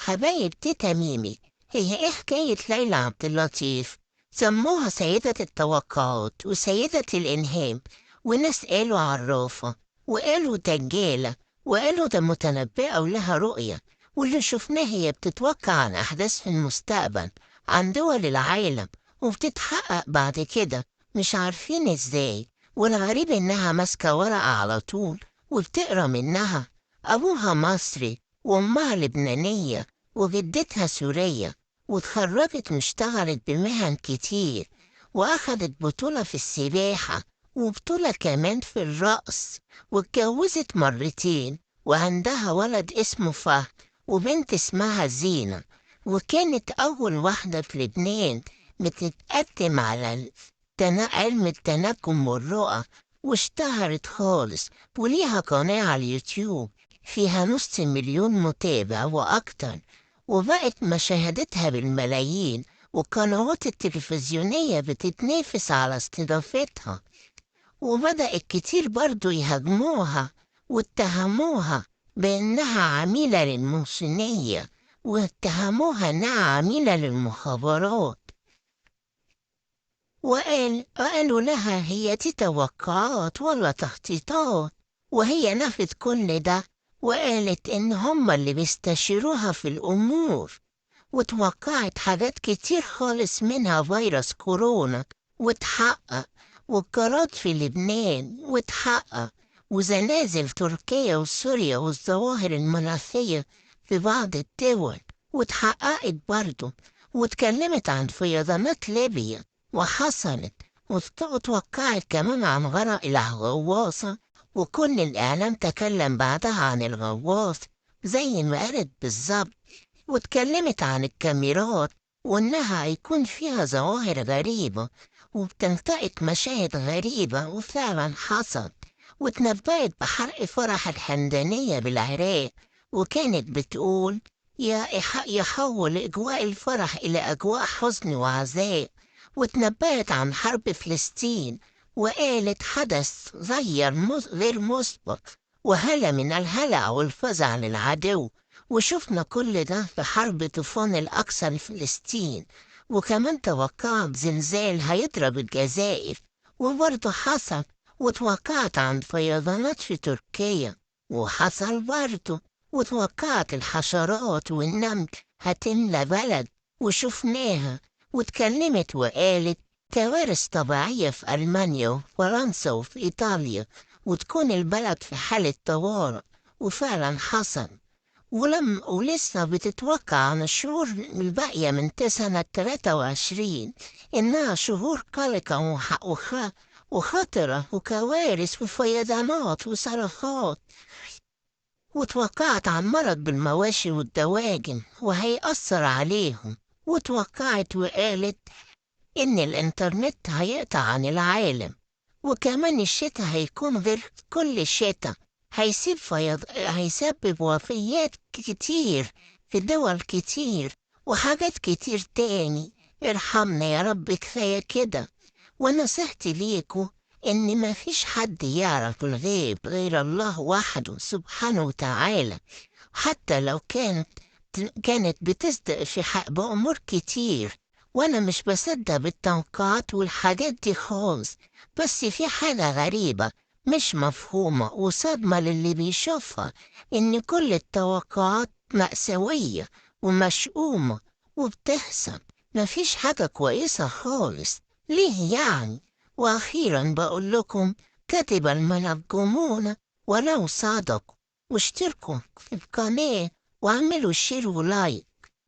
حبايب تيتا ميمي. هي ايه حكاية ليلى عبد اللطيف؟ سموها سيدة التوقعات وسيدة الإلهام، وناس قالوا عرافة وقالوا دجالة وقالوا ده متنبئة ولها رؤية، واللي شفناه هي بتتوقع عن أحداث في المستقبل عن دول العالم وبتتحقق بعد كده، مش عارفين ازاي. والغريب انها ماسكة ورقة على طول وبتقرا منها. أبوها مصري وأمها لبنانية وجدتها سورية، واتخرجت واشتغلت بمهن كتير، وأخدت بطولة في السباحة وبطولة كمان في الرقص، واتجوزت مرتين، وعندها ولد اسمه فهد وبنت اسمها زينة، وكانت أول واحدة في لبنان بتتقدم على علم التنجم والرؤى، واشتهرت خالص، وليها قناة على اليوتيوب فيها 500,000 متابع وأكتر، وبقت مشاهدتها بالملايين، والقنوات التلفزيونية بتتنافس على استضافتها، وبدأ الكتير برضو يهاجموها واتهموها بأنها عميلة للموسونية، واتهموها أنها عميلة للمخابرات، وقالوا لها هي دي توقعات ولا تخطيطات، وهي نفت كل ده، وقالت إن هما اللي بيستشيروها في الأمور، وتوقعت حاجات كتير خالص منها فيروس كورونا وتحقق، والجراد في لبنان وتحقق، وزلازل تركيا وسوريا والظواهر المناخية في بعض الدول وتحققت برضه، واتكلمت عن فيضانات ليبيا وحصلت، وتوقعت كمان عن غرق الغواصة، وكل الإعلام تكلم بعدها عن الغواص زي ما قالت بالظبط، واتكلمت عن الكاميرات وإنها هيكون فيها ظواهر غريبة وبتلتقط مشاهد غريبة، وفعلا حصل، واتنبأت بحرق فرح الحمدانية بالعراق، وكانت بتقول يحول أجواء الفرح إلى أجواء حزن وعزاء، واتنبأت عن حرب فلسطين، وقالت حدث غير مسبق، وهلع من الهلع والفزع للعدو، وشفنا كل ده في حرب طوفان الأقصى لفلسطين، وكمان توقعت زلزال هيضرب الجزائر وبرضه حصل، وتوقعت عن فيضانات في تركيا وحصل برضه، وتوقعت الحشرات والنمل هتملى بلد وشفناها، واتكلمت وقالت كوارث طبيعية في ألمانيا وفرنسا وفي إيطاليا، وتكون البلد في حالة طوارئ، وفعلا حصل. ولسه بتتوقع عن الشهور الباقية من سنة 23 إنها شهور قلقة وخطرة وكوارث وفيضانات وصرخات، وتوقعت عن مرض بالمواشي والدواجن وهيأثر عليهم، وتوقعت وقالت إن الإنترنت هيقطع عن العالم، وكمان الشتاء هيكون غير كل شتاء، هيسبب وفيات كتير في دول كتير وحاجات كتير تاني. ارحمنا يا رب، كفاية كده. ونصيحتي ليكوا إن مفيش حد يعرف الغيب غير الله وحده سبحانه وتعالى، حتى لو كانت بتصدق في حق بأمور كتير، وأنا مش بصدق بالتوقعات والحاجات دي خالص، بس في حاجة غريبة مش مفهومة وصدمة للي بيشوفها، إن كل التوقعات مأساوية ومشؤومة وبتحصل، مفيش حاجة كويسة خالص. ليه يعني؟ وأخيرا بقول لكم كتب المنجمون ولو صادقوا، واشتركوا في القناة واعملوا شير ولايك.